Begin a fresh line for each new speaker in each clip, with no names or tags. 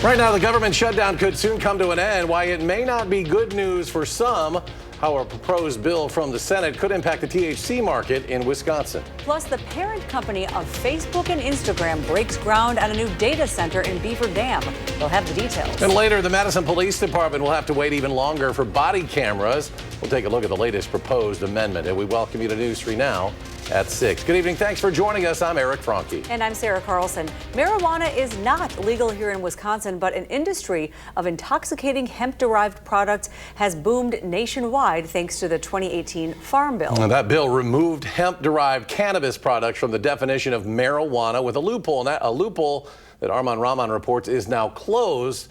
Right now, the government shutdown could soon come to an end. Why it may not be good news for some, how a proposed bill from the Senate could impact the THC market in Wisconsin.
Plus, the parent company of Facebook and Instagram breaks ground on a new data center in Beaver Dam. We'll have the details.
And later, the Madison Police Department will have to wait even longer for body cameras. We'll take a look at the latest proposed amendment. And we welcome you to News 3 Now at 6. Good evening. Thanks for joining us. I'm Eric Franke.
And I'm Sarah Carlson. Marijuana is not legal here in Wisconsin, but an industry of intoxicating hemp-derived products has boomed nationwide thanks to the 2018 Farm Bill.
And that bill removed hemp-derived cannabis products from the definition of marijuana with a loophole. And a loophole that Armand Rahman reports is now closed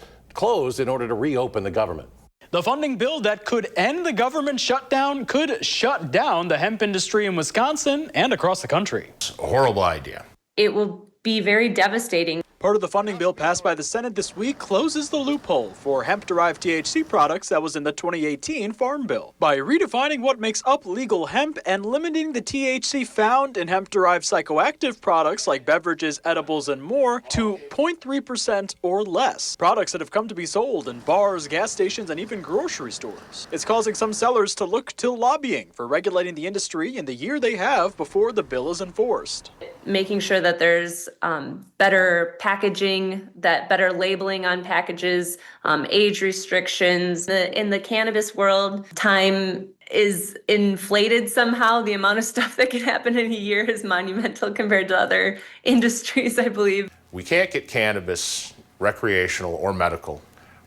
in order to reopen the government.
The funding bill that could end the government shutdown could shut down the hemp industry in Wisconsin and across the country.
It's a horrible idea.
It will be very devastating.
Part of the funding bill passed by the Senate this week closes the loophole for hemp-derived THC products that was in the 2018 Farm Bill by redefining what makes up legal hemp and limiting the THC found in hemp-derived psychoactive products like beverages, edibles, and more to 0.3% or less. Products that have come to be sold in bars, gas stations, and even grocery stores. It's causing some sellers to look to lobbying for regulating the industry in the year they have before the bill is enforced.
Making sure that there's better packaging, that better labeling on packages, age restrictions. In the cannabis world, time is inflated somehow. The amount of stuff that can happen in a year is monumental compared to other industries, I believe.
We can't get cannabis recreational or medical,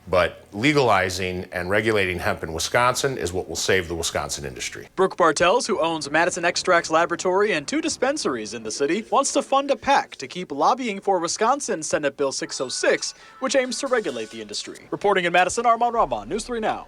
but legalizing and regulating hemp in Wisconsin is what will save the Wisconsin industry.
Brooke Bartels, who owns Madison Extracts Laboratory and 2 dispensaries in the city, wants to fund a PAC to keep lobbying for Wisconsin Senate Bill 606, which aims to regulate the industry. Reporting in Madison, Armand Rahman, News 3 Now.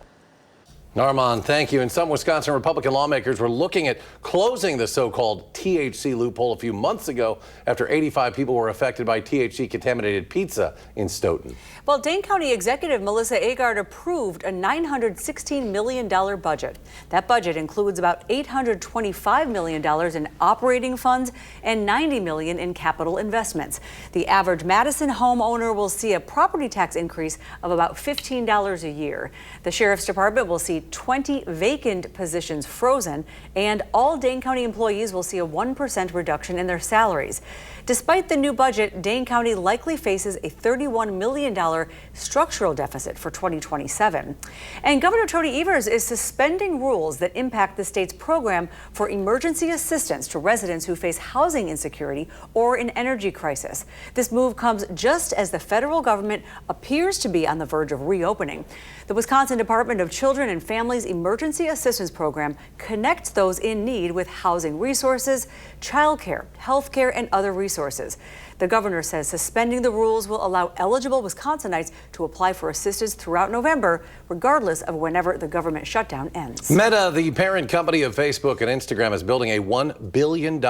Armand, thank you. And some Wisconsin Republican lawmakers were looking at closing the so-called THC loophole a few months ago after 85 people were affected by THC-contaminated pizza in Stoughton.
Well, Dane County Executive Melissa Agard approved a $916 million budget. That budget includes about $825 million in operating funds and $90 million in capital investments. The average Madison homeowner will see a property tax increase of about $15 a year. The Sheriff's Department will see 20 vacant positions frozen, and all Dane County employees will see a 1% reduction in their salaries. Despite the new budget, Dane County likely faces a $31 million structural deficit for 2027. And Governor Tony Evers is suspending rules that impact the state's program for emergency assistance to residents who face housing insecurity or an energy crisis. This move comes just as the federal government appears to be on the verge of reopening. The Wisconsin Department of Children and Families Emergency Assistance Program connects those in need with housing resources, childcare, health care, and other resources. The governor says suspending the rules will allow eligible Wisconsinites to apply for assistance throughout November, regardless of whenever the government shutdown ends.
Meta, the parent company of Facebook and Instagram, is building a $1 billion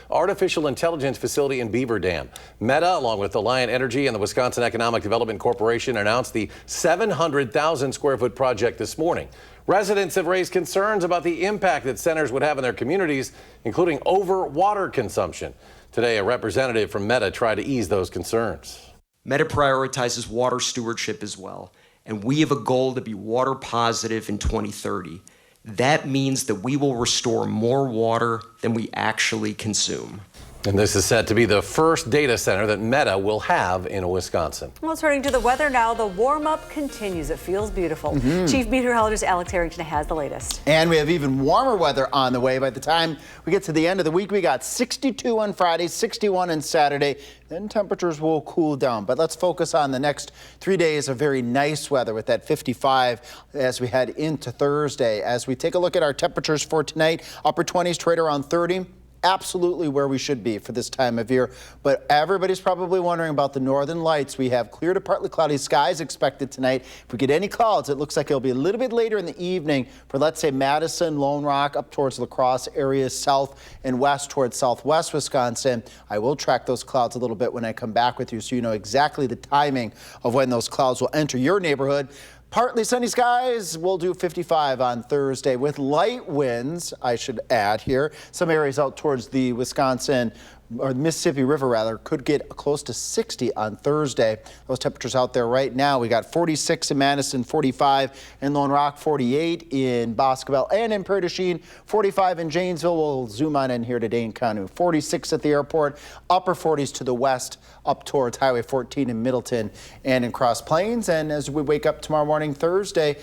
artificial intelligence facility in Beaver Dam. Meta, along with Alliant Energy and the Wisconsin Economic Development Corporation, announced the 700,000 square foot project this morning. Residents have raised concerns about the impact that centers would have in their communities, including over water consumption. Today, a representative from Meta tried to ease those concerns.
Meta prioritizes water stewardship as well, and we have a goal to be water positive in 2030. That means that we will restore more water than we actually consume.
And this is set to be the first data center that Meta will have in Wisconsin.
Well, turning to the weather now, the warm-up continues. It feels beautiful. Chief Meteorologist Alex Harrington has the latest.
And we have even warmer weather on the way. By the time we get to the end of the week, we got 62 on Friday, 61 on Saturday. Then temperatures will cool down. But let's focus on the next 3 days of very nice weather with that 55 as we head into Thursday. As we take a look at our temperatures for tonight, upper 20s to right around 30. Absolutely where we should be for this time of year. But everybody's probably wondering about the northern lights. We have clear to partly cloudy skies expected tonight. If we get any clouds, it looks like it'll be a little bit later in the evening for, let's say, Madison, Lone Rock, up towards La Crosse areas, south and west towards southwest Wisconsin. I will track those clouds a little bit when I come back with you so you know exactly the timing of when those clouds will enter your neighborhood. Partly sunny skies, we'll do 55 on Thursday with light winds, I should add here. Some areas out towards the Wisconsin or the Mississippi River rather, could get close to 60 on Thursday. Those temperatures out there right now, we got 46 in Madison, 45 in Lone Rock, 48 in Boscoville and in Prairie du Chien, 45 in Janesville. We'll zoom on in here to Dane County, 46 at the airport, upper 40s to the west up towards Highway 14 in Middleton and in Cross Plains. And as we wake up tomorrow morning, Thursday,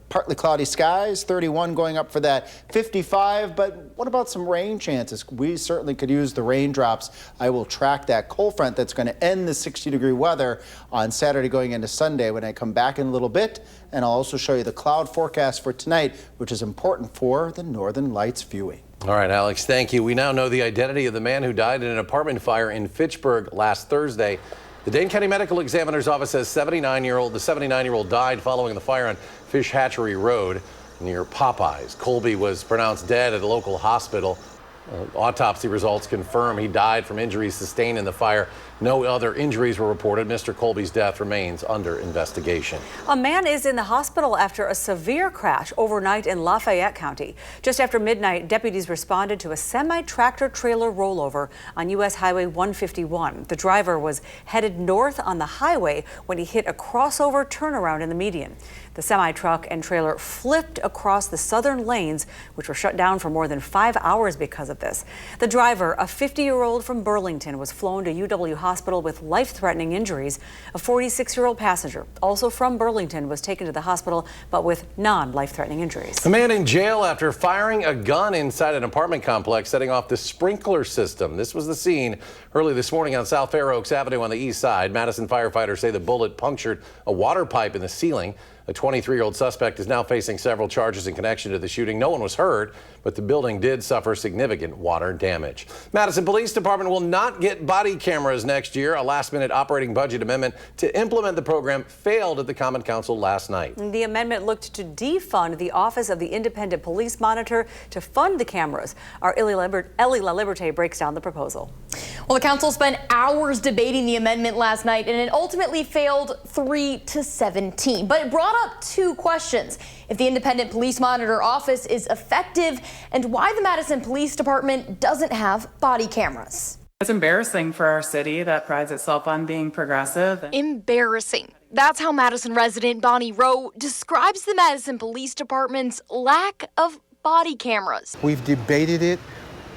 partly cloudy skies, 31 going up for that 55. But what about some rain chances? We certainly could use the raindrops. I will track that cold front that's going to end the 60-degree weather on Saturday going into Sunday when I come back in a little bit. And I'll also show you the cloud forecast for tonight, which is important for the Northern Lights viewing.
All right, Alex, thank you. We now know the identity of the man who died in an apartment fire in Fitchburg last Thursday. The Dane County Medical Examiner's Office says the 79-year-old died following the fire on Fish Hatchery Road near Popeyes. Colby was pronounced dead at a local hospital. Autopsy results confirm he died from injuries sustained in the fire. No other injuries were reported. Mr. Colby's death remains under investigation.
A man is in the hospital after a severe crash overnight in Lafayette County. Just after midnight, deputies responded to a semi-tractor trailer rollover on U.S. Highway 151. The driver was headed north on the highway when he hit a crossover turnaround in the median. The semi-truck and trailer flipped across the southern lanes, which were shut down for more than 5 hours because of this. The driver, a 50-year-old from Burlington, was flown to UW Hospital with life-threatening injuries. A 46-year-old passenger, also from Burlington, was taken to the hospital, but with non-life-threatening injuries.
A man in jail after firing a gun inside an apartment complex, setting off the sprinkler system. This was the scene early this morning on South Fair Oaks Avenue on the east side. Madison firefighters say the bullet punctured a water pipe in the ceiling. A 23-year-old suspect is now facing several charges in connection to the shooting. No one was hurt, but the building did suffer significant water damage. Madison Police Department will not get body cameras next year. A last-minute operating budget amendment to implement the program failed at the Common Council last night.
The amendment looked to defund the Office of the Independent Police Monitor to fund the cameras. Our Ellie LaLiberte breaks down the proposal.
Well, the council spent hours debating the amendment last night, and it ultimately failed 3-17. But it brought up two questions: if the Independent Police Monitor Office is effective, and why the Madison Police Department doesn't have body cameras.
It's embarrassing for our city that prides itself on being progressive.
Embarrassing. That's how Madison resident Bonnie Rowe describes the Madison Police Department's lack of body cameras.
We've debated it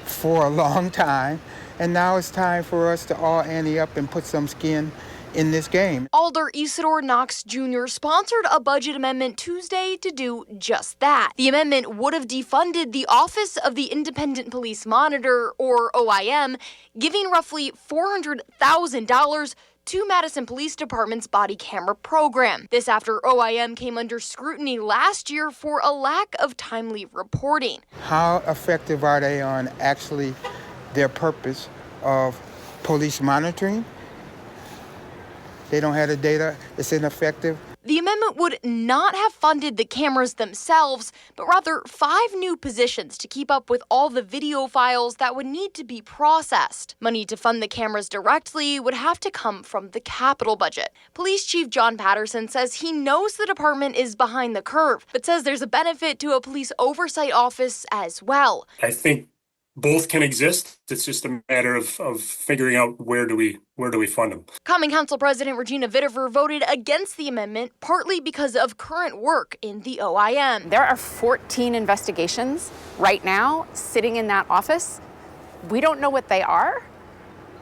for a long time, and now it's time for us to all ante up and put some skin in this game.
Alder Isidore Knox Jr. sponsored a budget amendment Tuesday to do just that. The amendment would have defunded the Office of the Independent Police Monitor, or OIM, giving roughly $400,000 to Madison Police Department's body camera program. This after OIM came under scrutiny last year for a lack of timely reporting.
How effective are they on actually their purpose of police monitoring? They don't have the data. It's ineffective.
The amendment would not have funded the cameras themselves, but rather 5 new positions to keep up with all the video files that would need to be processed. Money to fund the cameras directly would have to come from the capital budget. Police Chief John Patterson says he knows the department is behind the curve, but says there's a benefit to a police oversight office as well.
I think both can exist. It's just a matter of figuring out where do we fund them.
Common Council President Regina Vittifer voted against the amendment, partly because of current work in the OIM.
There are 14 investigations right now sitting in that office. We don't know what they are.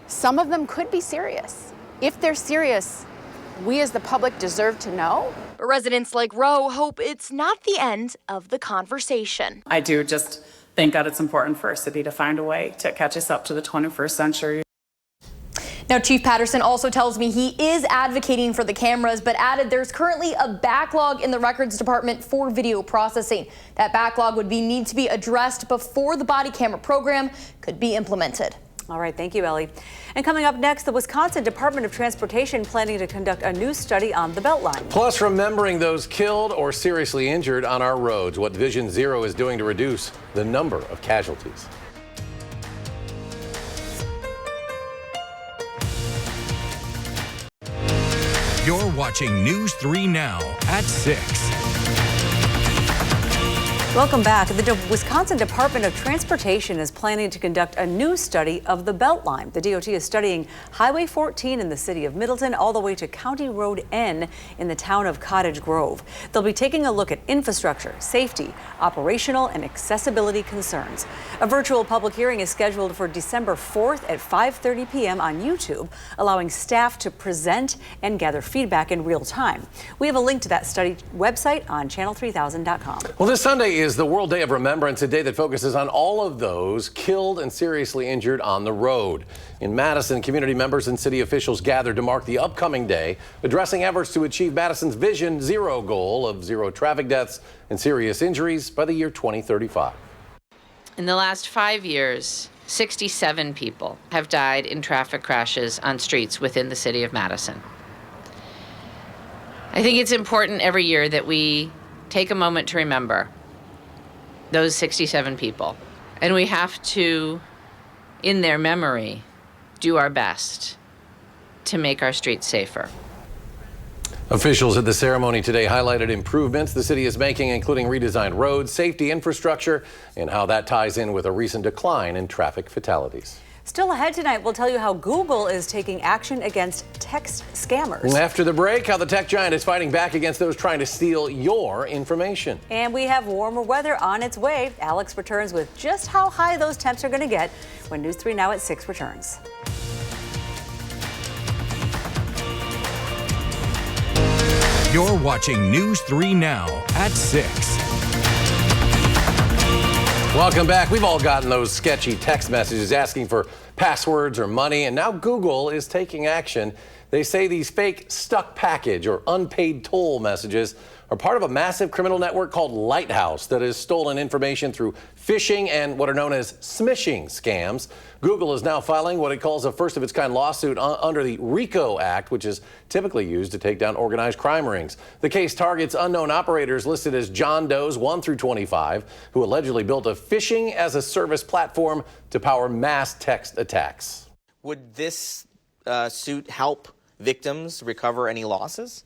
Some of them could be serious. If they're serious, we as the public deserve to know.
But residents like Rowe hope it's not the end of the conversation.
I do just think that it's important for our city to find a way to catch us up to the 21st century.
Now, Chief Patterson also tells me he is advocating for the cameras, but added there's currently a backlog in the records department for video processing. That backlog would need to be addressed before the body camera program could be implemented.
All right, thank you, Ellie. And coming up next, the Wisconsin Department of Transportation planning to conduct a new study on the Beltline.
Plus, remembering those killed or seriously injured on our roads, what Vision Zero is doing to reduce the number of casualties.
You're watching News 3 Now at 6.
Welcome back. The Wisconsin Department of Transportation is planning to conduct a new study of the Beltline. The DOT is studying Highway 14 in the city of Middleton all the way to County Road N in the town of Cottage Grove. They'll be taking a look at infrastructure, safety, operational, and accessibility concerns. A virtual public hearing is scheduled for December 4th at 5:30 p.m. on YouTube, allowing staff to present and gather feedback in real time. We have a link to that study website on channel3000.com.
Well, this Sunday is the World Day of Remembrance, a day that focuses on all of those killed and seriously injured on the road. In Madison, community members and city officials gathered to mark the upcoming day, addressing efforts to achieve Madison's Vision Zero goal of zero traffic deaths and serious injuries by the year 2035.
In the last 5 years, 67 people have died in traffic crashes on streets within the city of Madison. I think it's important every year that we take a moment to remember those 67 people. And we have to, in their memory, do our best to make our streets safer.
Officials at the ceremony today highlighted improvements the city is making, including redesigned roads, safety infrastructure, and how that ties in with a recent decline in traffic fatalities.
Still ahead tonight, we'll tell you how Google is taking action against text scammers.
After the break, how the tech giant is fighting back against those trying to steal your information.
And we have warmer weather on its way. Alex returns with just how high those temps are going to get when News 3 Now at 6 returns.
You're watching News 3 Now at 6.
Welcome back. We've all gotten those sketchy text messages asking for passwords or money, and now Google is taking action. They say these fake stuck package or unpaid toll messages are part of a massive criminal network called Lighthouse that has stolen information through phishing and what are known as smishing scams. Google is now filing what it calls a first-of-its-kind lawsuit under the RICO Act, which is typically used to take down organized crime rings. The case targets unknown operators listed as John Does 1 through 25, who allegedly built a phishing-as-a-service platform to power mass text attacks.
Would this suit help victims recover any losses?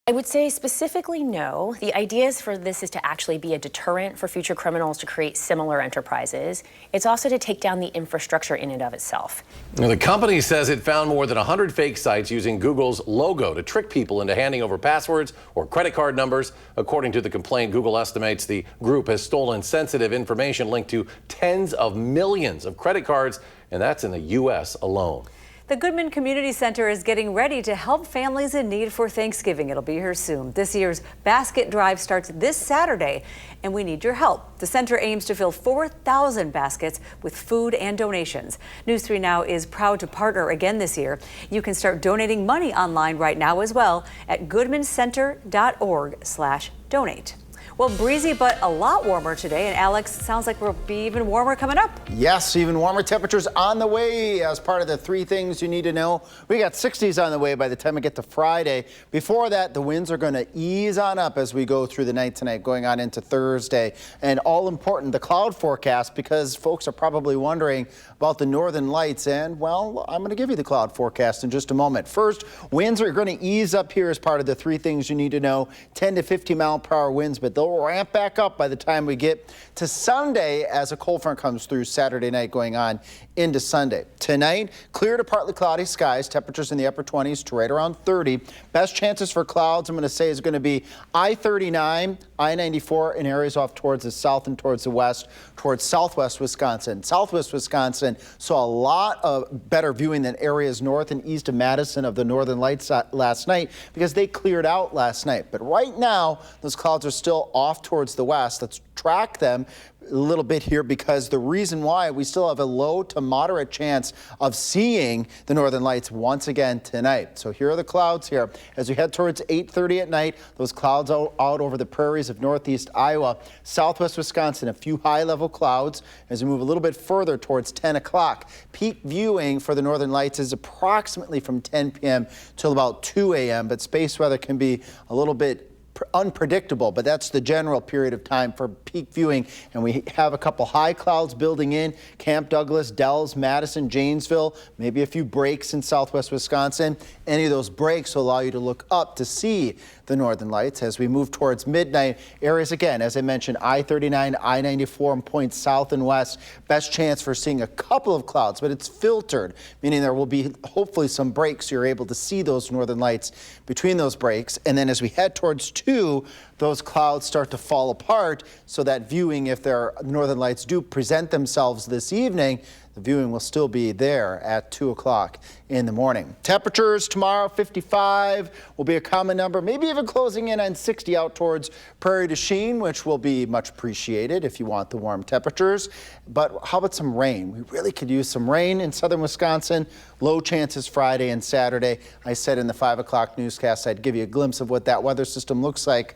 I would say specifically no. The idea for this is to actually be a deterrent for future criminals to create similar enterprises. It's also to take down the infrastructure in and of itself.
Now, the company says it found more than 100 fake sites using Google's logo to trick people into handing over passwords or credit card numbers. According to the complaint, Google estimates the group has stolen sensitive information linked to tens of millions of credit cards, and that's in the U.S. alone.
The Goodman Community Center is getting ready to help families in need for Thanksgiving. It'll be here soon. This year's basket drive starts this Saturday, and we need your help. The center aims to fill 4,000 baskets with food and donations. News 3 Now is proud to partner again this year. You can start donating money online right now as well at goodmancenter.org/donate. Well, breezy but a lot warmer today, and Alex, sounds like we'll be even warmer coming up.
Yes, even warmer temperatures on the way as part of the 3 things you need to know. We got 60s on the way by the time we get to Friday. Before that, the winds are going to ease on up as we go through the night tonight, going on into Thursday. And all important, the cloud forecast, because folks are probably wondering about the northern lights. And, well, I'm going to give you the cloud forecast in just a moment. First, winds are going to ease up here as part of the 3 things you need to know. 10 to 50 mile per hour winds, but they'll ramp back up by the time we get to Sunday as a cold front comes through Saturday night going on into Sunday. Tonight, clear to partly cloudy skies, temperatures in the upper 20s to right around 30. Best chances for clouds, I'm going to say, is going to be I-39, I-94 in areas off towards the south and towards the west, towards southwest Wisconsin. Southwest Wisconsin saw a lot of better viewing than areas north and east of Madison of the northern lights last night because they cleared out last night. But right now, those clouds are still off towards the west. Let's track them a little bit here because the reason why we still have a low to moderate chance of seeing the northern lights once again tonight. So here are the clouds here. As we head towards 8:30 at night, those clouds out over the prairies of northeast Iowa, southwest Wisconsin, a few high-level clouds. As we move a little bit further towards 10 o'clock, peak viewing for the northern lights is approximately from 10 p.m. till about 2 a.m., but space weather can be a little bit unpredictable, but that's the general period of time for peak viewing. And we have a couple high clouds building in Camp Douglas, Dells, Madison, Janesville, maybe a few breaks in southwest Wisconsin. Any of those breaks will allow you to look up to see the northern lights as we move towards midnight. Areas, again, as I mentioned, I-39, I-94 and points south and west. Best chance for seeing a couple of clouds, but it's filtered, meaning there will be hopefully some breaks so you're able to see those northern lights between those breaks. And then as we head towards 2, those clouds start to fall apart so that viewing, if their northern lights do present themselves this evening, the viewing will still be there at 2 o'clock in the morning. Temperatures tomorrow, 55 will be a common number, maybe even closing in on 60 out towards Prairie du Chien, which will be much appreciated if you want the warm temperatures. But how about some rain? We really could use some rain in southern Wisconsin. Low chances Friday and Saturday. I said in the 5 o'clock newscast I'd give you a glimpse of what that weather system looks like.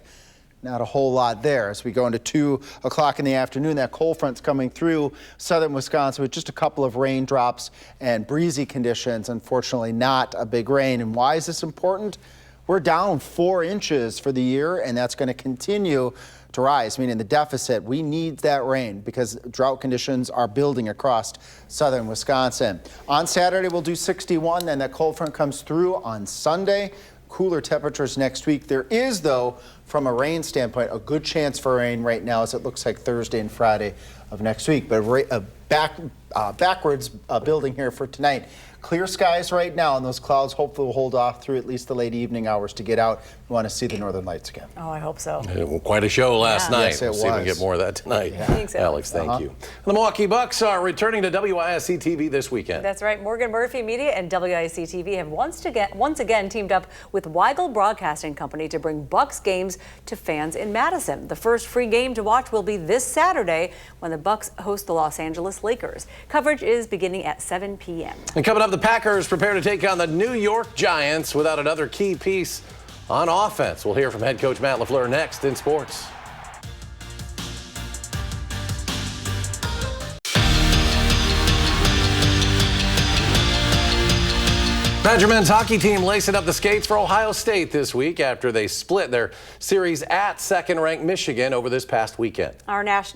Not a whole lot there. As we go into 2 o'clock in the afternoon, that cold front's coming through southern Wisconsin with just a couple of raindrops and breezy conditions. Unfortunately, not a big rain. And why is this important? We're down 4 inches for the year, and that's going to continue to rise, meaning the deficit. We need that rain because drought conditions are building across southern Wisconsin. On Saturday, we'll do 61, then that cold front comes through on Sunday. Cooler temperatures next week. There is, though, from a rain standpoint, a good chance for rain right now as it looks like Thursday and Friday of next week. But backwards building here for tonight. Clear skies right now, and those clouds hopefully will hold off through at least the late evening hours to get out. We want to see the northern lights again.
Oh, I hope so.
Well, quite a show last night.
Yes, it
we'll see if we can get more of that tonight.
Yeah. Thanks,
Alex, thank you. The Milwaukee Bucks are returning to WISC-TV this weekend.
That's right. Morgan Murphy Media and WISC-TV have once again teamed up with Weigel Broadcasting Company to bring Bucks games to fans in Madison. The first free game to watch will be this Saturday when the Bucks host the Los Angeles Lakers. Coverage is beginning at 7 p.m.
And coming up, the Packers prepare to take on the New York Giants without another key piece on offense. We'll hear from head coach Matt LaFleur next in sports. Badger men's hockey team lacing up the skates for Ohio State this week after they split their series at second-ranked Michigan over this past weekend.
Our Nash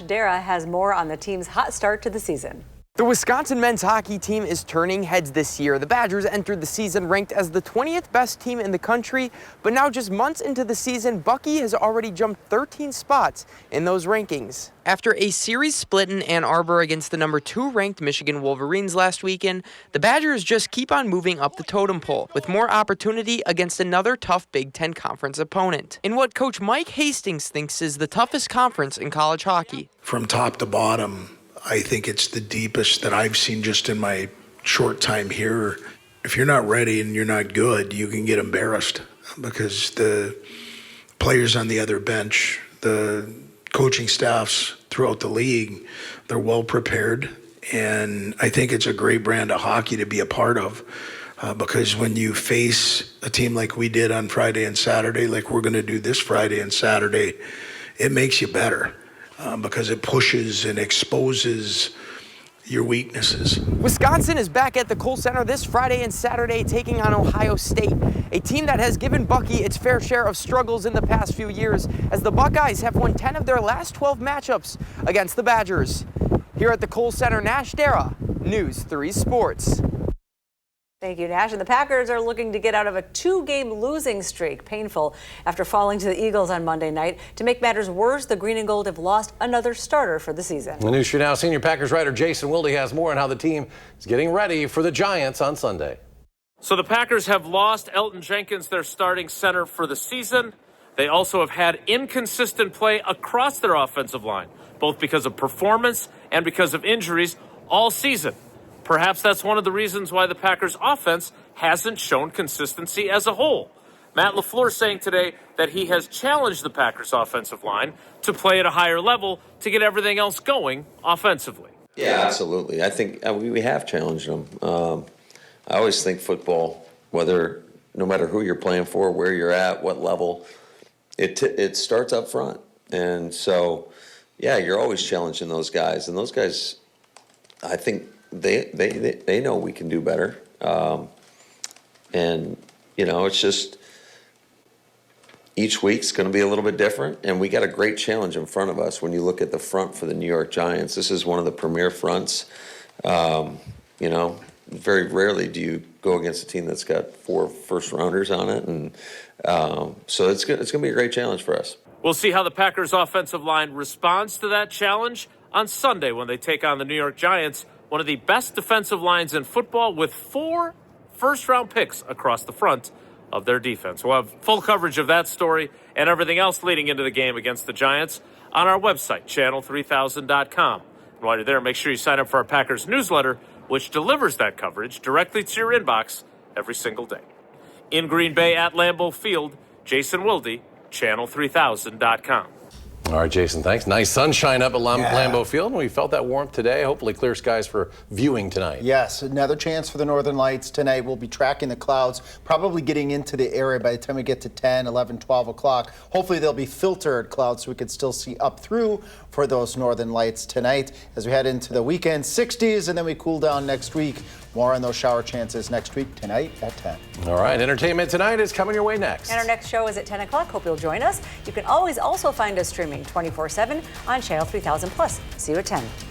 Dara has more on the team's hot start to the season.
The Wisconsin men's hockey team is turning heads this year. The Badgers entered the season ranked as the 20th best team in the country, but now just months into the season, Bucky has already jumped 13 spots in those rankings. After a series split in Ann Arbor against the number 2 ranked Michigan Wolverines last weekend, the Badgers just keep on moving up the totem pole with more opportunity against another tough Big Ten Conference opponent in what Coach Mike Hastings thinks is the toughest conference in college hockey.
From top to bottom, I think it's the deepest that I've seen just in my short time here. If you're not ready and you're not good, you can get embarrassed because the players on the other bench, the coaching staffs throughout the league, they're well prepared. And I think it's a great brand of hockey to be a part of because when you face a team like we did on Friday and Saturday, like we're going to do this Friday and Saturday, it makes you better. Because it pushes and exposes your weaknesses.
Wisconsin is back at the Kohl Center this Friday and Saturday taking on Ohio State, a team that has given Bucky its fair share of struggles in the past few years as the Buckeyes have won 10 of their last 12 matchups against the Badgers. Here at the Kohl Center, Nash Dara, News 3 Sports.
Thank you, Nash. And the Packers are looking to get out of a 2-game losing streak, painful after falling to the Eagles on Monday night. To make matters worse, the Green and Gold have lost another starter for the season.
The News 3 Now senior Packers writer Jason Wilde has more on how the team is getting ready for the Giants on Sunday.
So the Packers have lost Elton Jenkins, their starting center for the season. They also have had inconsistent play across their offensive line, both because of performance and because of injuries all season. Perhaps that's one of the reasons why the Packers' offense hasn't shown consistency as a whole. Matt LaFleur saying today that he has challenged the Packers' offensive line to play at a higher level to get everything else going offensively.
Yeah, absolutely. I think we have challenged them. I always think football, no matter who you're playing for, where you're at, what level, it starts up front. And so, yeah, you're always challenging those guys. And those guys, I think, they know we can do better, and it's just each week's going to be a little bit different, and we got a great challenge in front of us. When you look at the front for the New York Giants, this is one of the premier fronts. You know, very rarely do you go against a team that's got 4 first-rounders on it, and so it's going to be a great challenge for us.
We'll see how the Packers' offensive line responds to that challenge on Sunday when they take on the New York Giants, one of the best defensive lines in football, with 4 first-round picks across the front of their defense. We'll have full coverage of that story and everything else leading into the game against the Giants on our website, channel3000.com. And while you're there, make sure you sign up for our Packers newsletter, which delivers that coverage directly to your inbox every single day. In Green Bay at Lambeau Field, Jason Wilde, channel3000.com.
All right, Jason, thanks. Nice sunshine up at Lambeau Field, and we felt that warmth today. Hopefully clear skies for viewing tonight.
Yes, another chance for the Northern Lights tonight. We'll be tracking the clouds, probably getting into the area by the time we get to 10, 11, 12 o'clock. Hopefully they'll be filtered clouds so we can still see up through for those Northern Lights tonight. As we head into the weekend, 60s, and then we cool down next week. More on those shower chances next week, tonight at 10.
All right, entertainment tonight is coming your way next.
And our next show is at 10 o'clock. Hope you'll join us. You can always also find us streaming 24/7 on Channel 3000 Plus. See you at 10.